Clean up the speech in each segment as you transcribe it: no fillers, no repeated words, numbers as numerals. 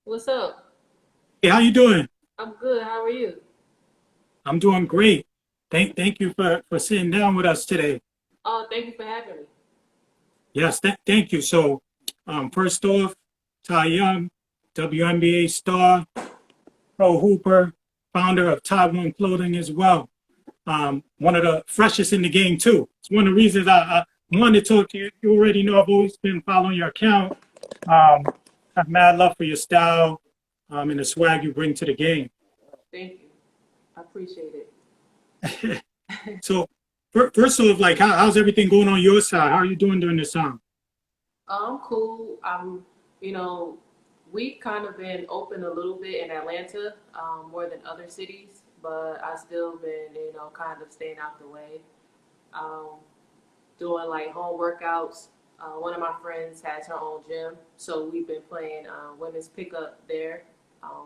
What's up? Hey, how you doing? I'm good. How are you? I'm doing great. Thank you for sitting down with us today. Oh, thank you for having me. Yes, thank you. So, first off, Ty Young, WNBA star, pro hooper, founder of Taiwan Clothing as well. One of the freshest in the game too. It's one of the reasons I wanted to talk to you. You already know I've always been following your account. Um, I have mad love for your style, and the swag you bring to the game. Thank you. I appreciate it. So, first off, like, how's everything going on your side? How are you doing during this time? I'm cool. You know, we've kind of been open a little bit in Atlanta, more than other cities, but I still been, kind of staying out the way. Um, Doing like home workouts. One of my friends has her own gym, so we've been playing women's pickup there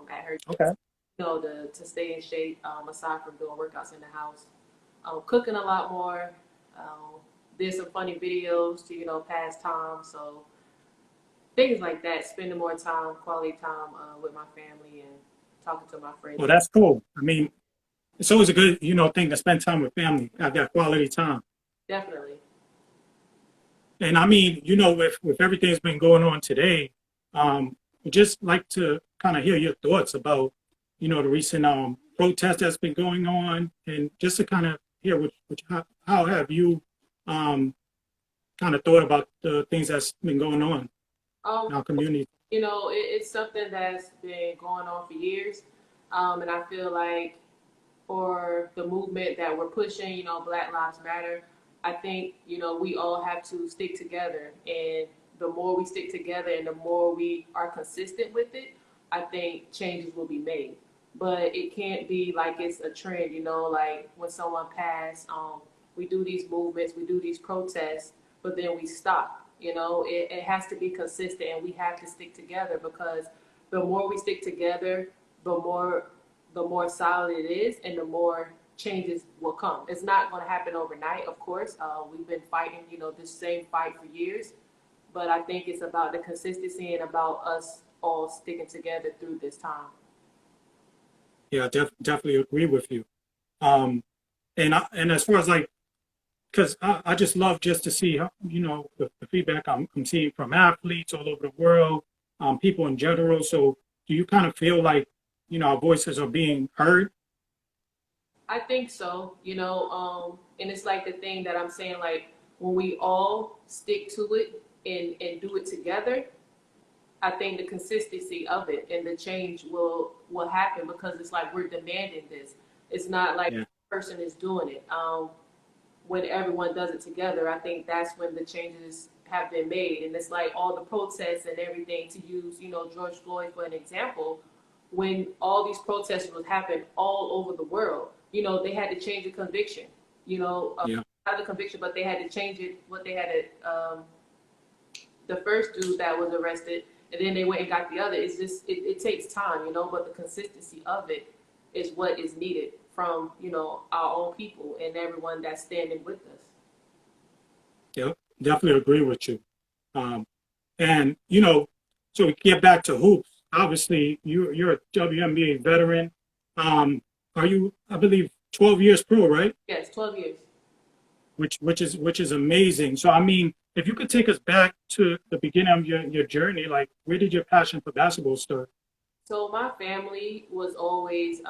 at her, Okay. to stay in shape. Aside from doing workouts in the house, cooking a lot more. Um, did some funny videos to pass time. So things like that. Spending more time, quality time with my family and talking to my friends. Well, that's cool. I mean, it's always a good, thing to spend time with family, have that quality time. Definitely. And I mean, with everything that's been going on today, we just like to kind of hear your thoughts about, the recent protest that's been going on, and just to kind of hear how have you kind of thought about the things that's been going on Um, in our community. it's something that's been going on for years, and I feel like for the movement that we're pushing, Black Lives Matter, I think, we all have to stick together. And the more we stick together and the more we are consistent with it, I think changes will be made. But it can't be like it's a trend, like when someone passed, we do these movements, we do these protests, but then we stop. It has to be consistent and we have to stick together because the more we stick together, the more solid it is, and the more changes will come. It's not going to happen overnight, of course. We've been fighting, this same fight for years, but I think it's about the consistency and about us all sticking together through this time. Yeah, definitely agree with you. Um, and as far as like, because I just love just to see, the feedback I'm seeing from athletes all over the world, people in general. So do you kind of feel like, our voices are being heard? I think so, and it's like the thing that I'm saying, like when we all stick to it and do it together, I think the consistency of it and the change will happen because it's like we're demanding this. It's not like Yeah. one person is doing it. When everyone does it together, I think that's when the changes have been made. And it's like all the protests and everything, to use, George Floyd for an example, when all these protests was happening all over the world, they had to change the conviction, Yeah. not the conviction, but they had to change it. What they had to, the first dude that was arrested, and then they went and got the other. It's just it takes time, but the consistency of it is what is needed from our own people and everyone that's standing with us. Yeah, definitely agree with you. Um, and so we get back to hoops. Obviously, you're a WNBA veteran. Are you? I believe 12 years pro, right? Yes, 12 years. Which is amazing. So I mean, if you could take us back to the beginning of your journey, like where did your passion for basketball start? So my family was always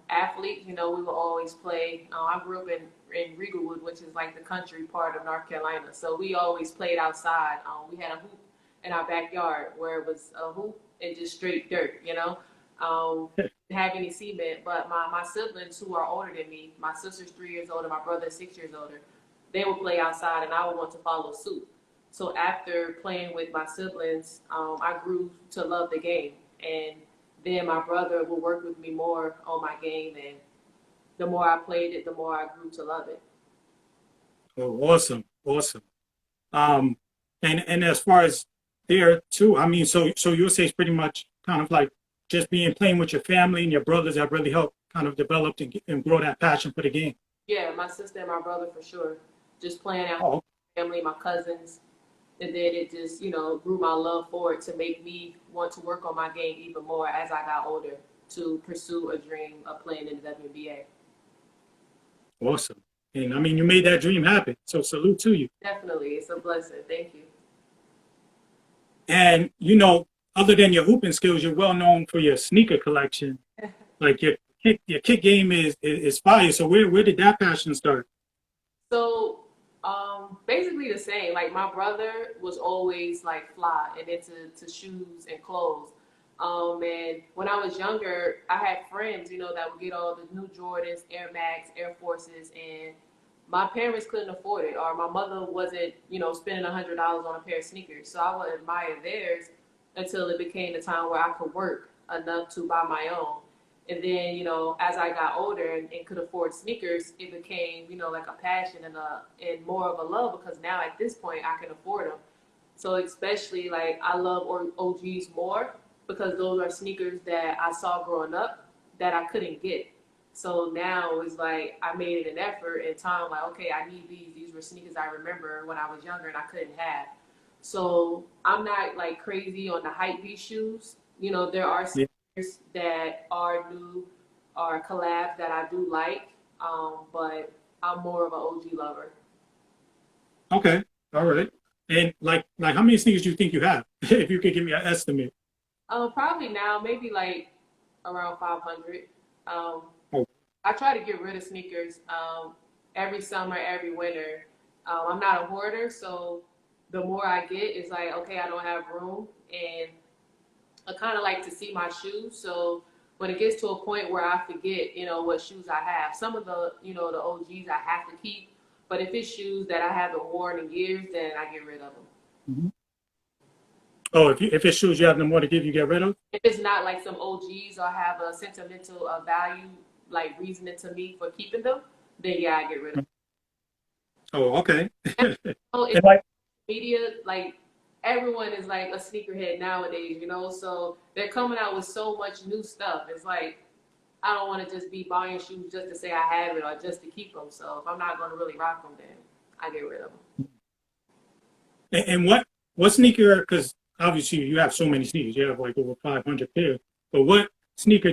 athletes. We would always play. I grew up in Riegelwood, which is like the country part of North Carolina. So we always played outside. We had a hoop in our backyard where it was a hoop and just straight dirt. Didn't have any cement. But my siblings who are older than me, my sister's 3 years older, my brother is 6 years older. They would play outside, and I would want to follow suit. So after playing with my siblings, I grew to love the game and then my brother would work with me more on my game, and the more I played it, the more I grew to love it. Oh, awesome, awesome. Um, and as far as there too, I mean, so you'll say it's pretty much kind of like just being playing with your family and your brothers that really helped kind of develop and grow that passion for the game. Yeah, my sister and my brother for sure. Just playing out Oh, with my family, my cousins. And then it just, grew my love for it to make me want to work on my game even more as I got older to pursue a dream of playing in the WNBA. Awesome. And I mean, you made that dream happen. So salute to you. Definitely. It's a blessing. Thank you. And, other than your hooping skills, you're well known for your sneaker collection. Like your kick game is fire. So where did that passion start? So, basically the same. Like my brother was always like fly and into shoes and clothes. And when I was younger, I had friends, that would get all the new Jordans, Air Max, Air Forces, and my parents couldn't afford it, or my mother wasn't, spending $100 on a pair of sneakers. So I would admire theirs until it became the time where I could work enough to buy my own. And then, as I got older and could afford sneakers, it became, like a passion and more of a love because now at this point I can afford them. So especially like I love OGs more because those are sneakers that I saw growing up that I couldn't get. So now it's like I made it an effort and time like, okay, I need these. These were sneakers I remember when I was younger and I couldn't have. So I'm not like crazy on the hype beast shoes. There are Yeah. sneakers that are new or collabs that I do like, but I'm more of an OG lover. Okay. All right. And like how many sneakers do you think you have? If you could give me an estimate. Probably now, maybe like around 500. Um, Oh, I try to get rid of sneakers every summer, every winter. I'm not a hoarder, so the more I get, it's like, okay, I don't have room. And I kind of like to see my shoes. So when it gets to a point where I forget, what shoes I have, some of the, the OGs I have to keep. But if it's shoes that I haven't worn in years, then I get rid of them. mhm. Oh, if it's shoes you have no more to give, you get rid of? If it's not like some OGs or have a sentimental value, like reasoning to me for keeping them, then yeah, I get rid of them. Oh, okay. So And it's like, media, like everyone is like a sneakerhead nowadays, so they're coming out with so much new stuff. It's like, I don't want to just be buying shoes just to say I have it or just to keep them. So if I'm not going to really rock them, then I get rid of them. and what sneaker? Because obviously you have so many sneakers. You have like over 500 pairs. But what sneaker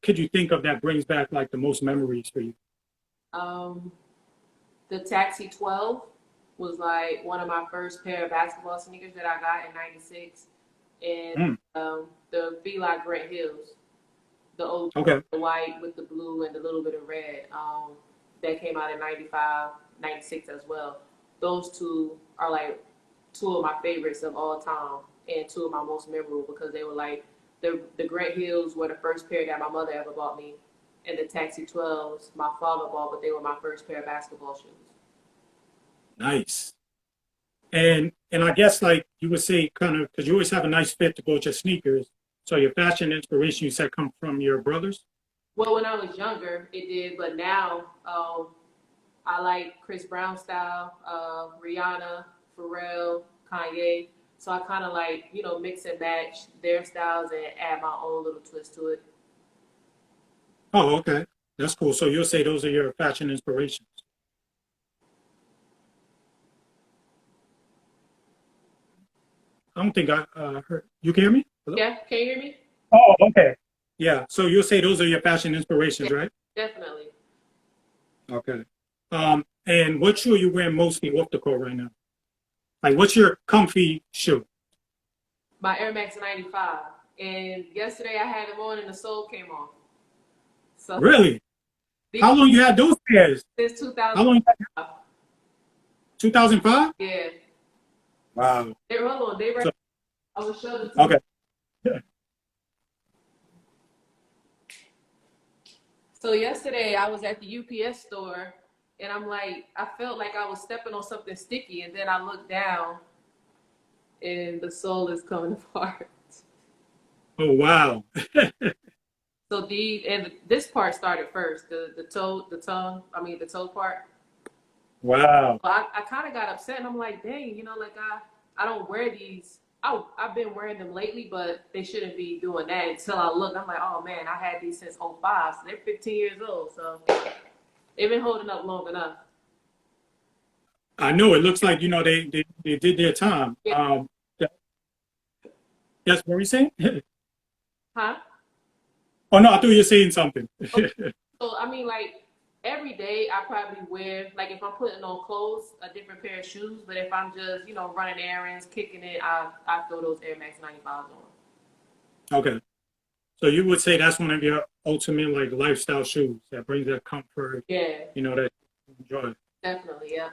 could you think of that brings back like the most memories for you? Um, the Taxi 12 was like one of my first pair of basketball sneakers that I got in '96, and Mm, the Fila Grant Hills, the old okay. the white with the blue and a little bit of red. That came out in '95, '96 as well. Those two are like two of my favorites of all time and two of my most memorable because they were like the Grant Hills were the first pair that my mother ever bought me, and the Taxi 12s my father bought, but they were my first pair of basketball shoes. Nice. And I guess like you would say kind of because you always have a nice fit to go with your sneakers. So your fashion inspiration you said come from your brothers? Well, when I was younger, it did, but now I like Chris Brown style, Rihanna, Pharrell, Kanye. So I kind of like, mix and match their styles and add my own little twist to it. Oh, okay. That's cool. So you'll say those are your fashion inspirations. I don't think I heard. You can hear me? Hello? Yeah, can you hear me? Oh, okay. Yeah. So you'll say those are your fashion inspirations, Yeah, right? definitely. Okay. And what shoe are you wearing mostly off the court right now? Like, what's your comfy shoe? My Air Max 95. And yesterday I had them on and the sole came off. So Really? these How long you had those pairs? since How 2005. long? 2005? Yeah. Wow. Hold on. They were, So, I will show them to you. okay. So yesterday I was at the UPS store and I felt like I was stepping on something sticky and then I looked down and the sole is coming apart. Oh, wow. So this part started first, the toe part. Wow. But I kind of got upset and I'm like, dang, like I don't wear these. I've been wearing them lately, but they shouldn't be doing that until I look. I'm like, oh man, I had these since '05, so they're 15 years old. So they've been holding up long enough. I know it looks like, they did their time. Yeah. That's what we saying? Huh? Oh, no, I thought you were saying something. Okay. So I mean, like every day, I probably wear like if I'm putting on clothes, a different pair of shoes. But if I'm just running errands, kicking it, I throw those Air Max 95s on. Okay. So you would say that's one of your ultimate like lifestyle shoes that brings that comfort, Yeah, that you enjoy. definitely. Yeah.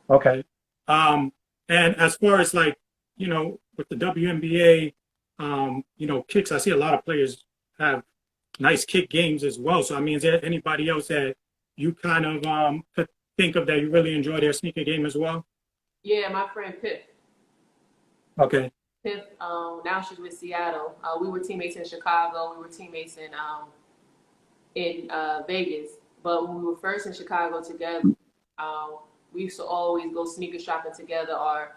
Okay. Um, and as far as like, with the WNBA, kicks, I see a lot of players have nice kick games as well. So I mean, is there anybody else that you kind of could think of that you really enjoy their sneaker game as well? Yeah, my friend Pip. Okay. Pip. Now she's with Seattle. We were teammates in Chicago. We were teammates in Vegas. But when we were first in Chicago together, um, we used to always go sneaker shopping together. Or,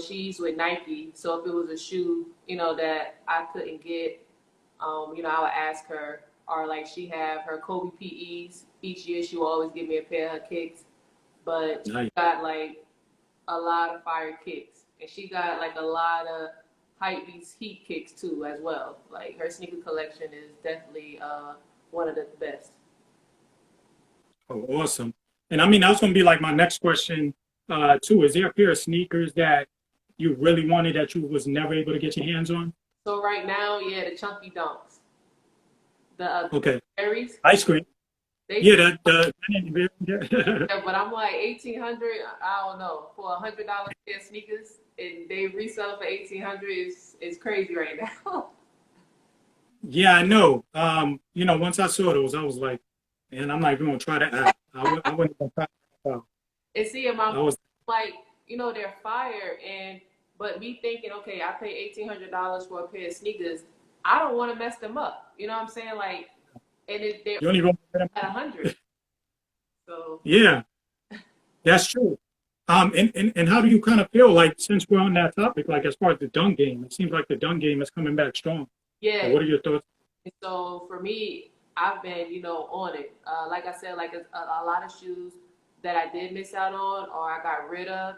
she's with Nike, so if it was a shoe, that I couldn't get, I would ask her. Or like she have her Kobe PEs. Each year she would always give me a pair of her kicks. But she Nice. got like a lot of fire kicks, and she got like a lot of hype beast heat kicks too as well. Like her sneaker collection is definitely one of the best. Oh, awesome. And I mean, that was going to be like my next question, too. Is there a pair of sneakers that you really wanted that you was never able to get your hands on? So right now, yeah, the chunky dunks, the Okay. berries, Ice cream. they Yeah, that. yeah, but I'm like 1,800. I don't know for $100 pair of sneakers, and they resell for 1,800 is crazy right now. Yeah, I know. Once I saw those, I was like, man, I'm not even gonna try that out. I wouldn't even try that out. And see, in my I was, like, they're fire, and but me thinking, okay, I pay $1,800 for a pair of sneakers. I don't want to mess them up. You know what I'm saying? Like, and they're you don't even. at 100. So Yeah, that's true. And how do you kind of feel like since we're on that topic, like as far as the dunk game, it seems like the dunk game is coming back strong. yeah. What are your thoughts? So for me, I've been, on it. Like I said, like a lot of shoes that I did miss out on or I got rid of,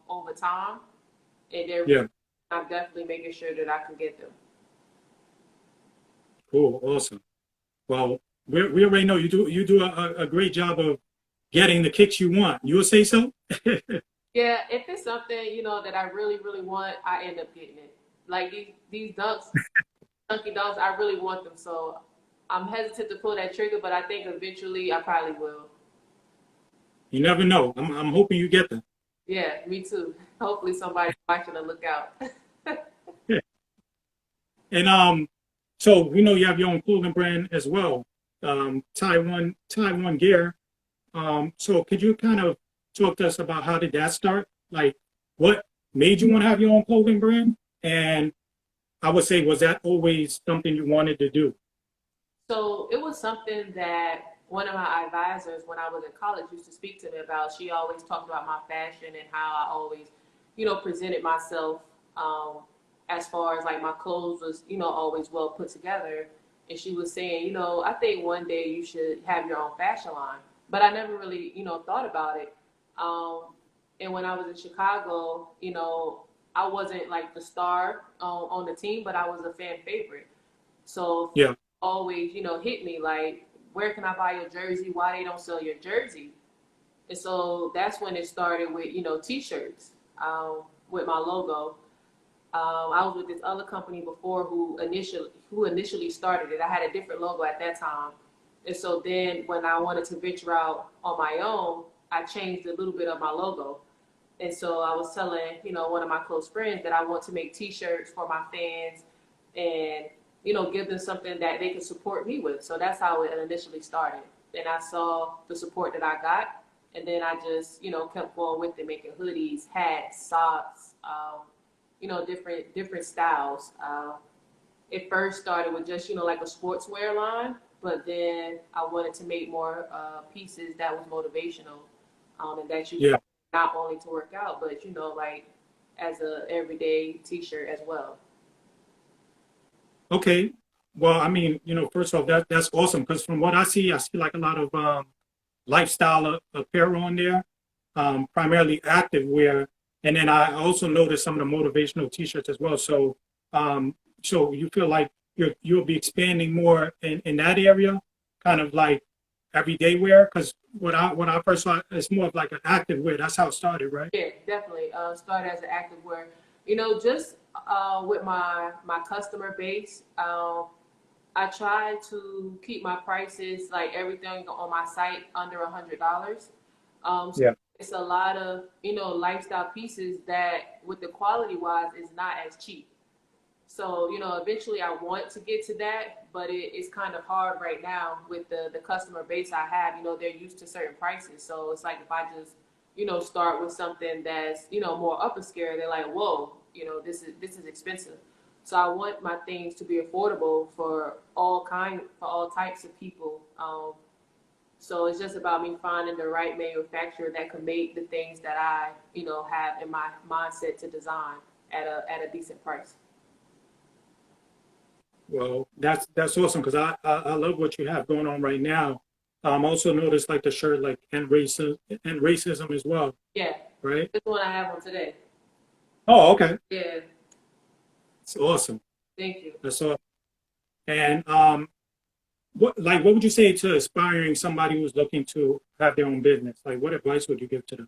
over time, and Yeah, I'm definitely making sure that I can get them. cool, awesome. Well, we already know you do a great job of getting the kicks you want. You will say so? Yeah, if it's something, that I really, really want, I end up getting it. Like these dunks, dunky dunks, I really want them. So I'm hesitant to pull that trigger, but I think eventually I probably will. You never know. I'm hoping you get them. Yeah, me too. Hopefully somebody's watching to look out. And so we know you have your own clothing brand as well, Taiwan Gear. So could you kind of talk to us about how did that start? Like, what made you want to have your own clothing brand? And I would say, was that always something you wanted to do? So it was something that one of my advisors when I was in college used to speak to me about. She always talked about my fashion and how I always, presented myself as far as like my clothes was, always well put together. And she was saying, I think one day you should have your own fashion line. But I never really, thought about it. Um, and when I was in Chicago, I wasn't like the star on the team, but I was a fan favorite. So Yeah, always, hit me like, where can I buy your jersey? Why they don't sell your jersey? And so that's when it started with, t-shirts with my logo. I was with this other company before who initially started it. I had a different logo at that time. And so then when I wanted to venture out on my own, I changed a little bit of my logo. And so I was telling, one of my close friends that I want to make t-shirts for my fans and, give them something that they can support me with. So that's how it initially started. And I saw the support that I got. And then I just, kept going with it, making hoodies, hats, socks, different styles. It first started with just, like a sportswear line, but then I wanted to make more pieces that was motivational and that you yeah. not only to work out, but like as a everyday T-shirt as well. Okay. Well, I mean, first off, that's awesome because from what I see like a lot of lifestyle apparel on there. primarily active wear, and then I also noticed some of the motivational T-shirts as well. So, so you feel like you'll be expanding more in that area, kind of like everyday wear? Because what I first saw, it's more of like an active wear. That's how it started, right? Yeah, definitely. Started as an active wear. You know, just with my customer base, I try to keep my prices, like everything on my site, under $100. So Yeah. it's a lot of, you know, lifestyle pieces that, with the quality wise, is not as cheap. So, you know, eventually I want to get to that, but it's kind of hard right now with the customer base I have. You know, they're used to certain prices. So it's like if I just, you know, start with something that's, you know, more upper scale, they're like, whoa, you know, this is expensive. So I want my things to be affordable for all types of people. So it's just about me finding the right manufacturer that can make the things that I, you know, have in my mindset to design at a decent price. Well, that's awesome because I love what you have going on right now. Also noticed like the shirt like and racism as well, Yeah, right? this one I have on today. Oh, okay. Yeah, It's awesome. thank you. That's awesome. And what would you say to aspiring somebody who's looking to have their own business? Like what advice would you give to them?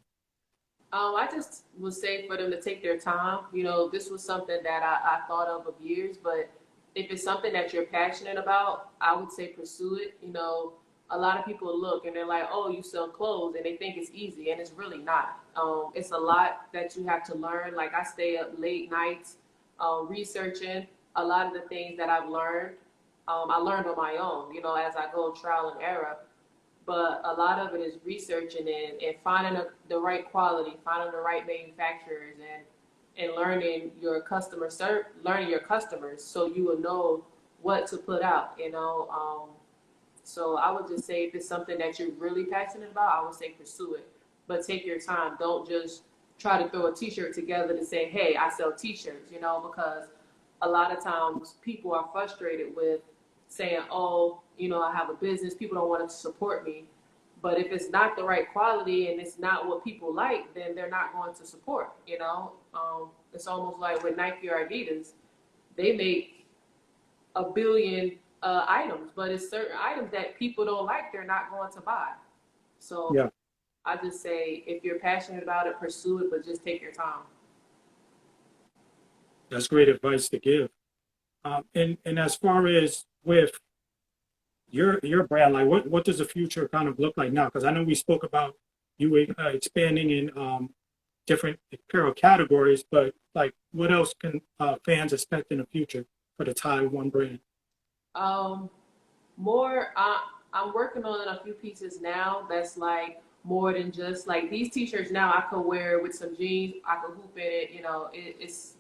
I just would say for them to take their time. You know, this was something that I thought of years, but if it's something that you're passionate about, I would say pursue it. You know, a lot of people look and they're like, oh, you sell clothes, and they think it's easy, and it's really not. It's a lot that you have to learn. Like I stay up late nights researching a lot of the things that I've learned. I learned on my own, you know, as I go trial and error, but a lot of it is researching and finding the right quality, finding the right manufacturers, and learning your customers, so you will know what to put out. You know, so I would just say if it's something that you're really passionate about, I would say pursue it, but take your time. Don't just try to throw a T-shirt together to say, hey, I sell T-shirts. You know, because a lot of times people are frustrated with saying, oh, you know, I have a business, people don't want to support me. But if it's not the right quality and it's not what people like, then they're not going to support, you know? It's almost like with Nike or Adidas, they make a billion items, but it's certain items that people don't like, they're not going to buy. So Yeah, I just say, if you're passionate about it, pursue it, but just take your time. that's great advice to give. And as far as with your brand, like what does the future kind of look like now? Because I know we spoke about you expanding in different apparel categories, but like what else can fans expect in the future for the Taiwan brand? Um, more, I'm working on a few pieces now that's like more than just like these t-shirts. Now I could wear with some jeans, I could hoop in it, you know, it's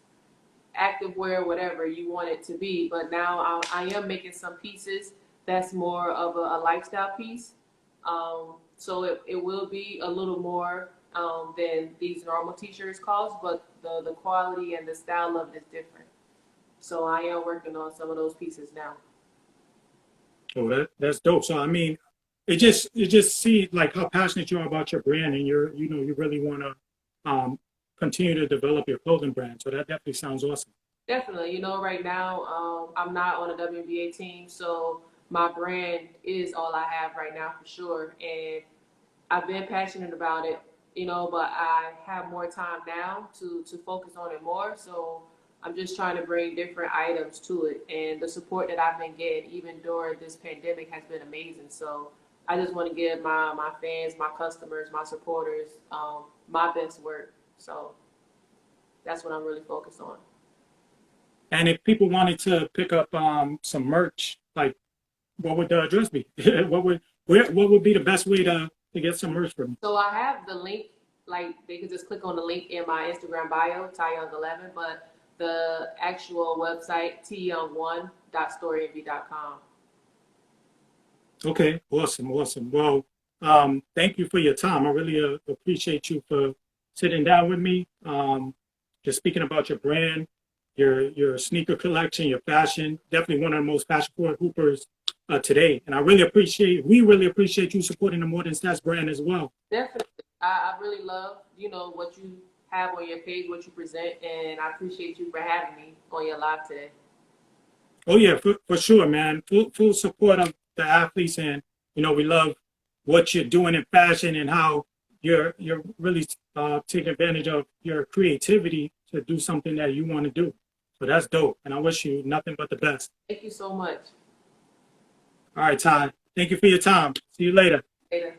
active wear, whatever you want it to be. But now I am making some pieces that's more of a lifestyle piece. So it will be a little more than these normal t-shirts cost, but the quality and the style of it is different. So I am working on some of those pieces now. Oh, that's dope. So I mean, it just see like how passionate you are about your brand, and you really want to continue to develop your clothing brand. So that definitely sounds awesome. Definitely. You know, right now, I'm not on a WNBA team, so my brand is all I have right now for sure. And I've been passionate about it, you know, but I have more time now to focus on it more. So I'm just trying to bring different items to it. And the support that I've been getting, even during this pandemic, has been amazing. So I just want to give my fans, my customers, my supporters, my best work. So that's what I'm really focused on. And if people wanted to pick up some merch, like what would the address be? What would be the best way to get some merch from you? So I have the link, like they can just click on the link in my Instagram bio, TyYoung11, but the actual website, tyoung1.storyenvy.com. Okay, awesome, awesome. Well, thank you for your time. I really appreciate you for sitting down with me. Just speaking about your brand, your sneaker collection, your fashion. Definitely one of the most fashion-forward hoopers today. And we really appreciate you supporting the More Than Stats brand as well. Definitely. I really love, you know, what you have on your page, what you present, and I appreciate you for having me on your live today. Oh yeah, for sure, man. Full support of the athletes, and we love what you're doing in fashion and how you're really taking advantage of your creativity to do something that you want to do. So that's dope, and I wish you nothing but the best. Thank you so much. All right, Ty. Thank you for your time. See you later. Later.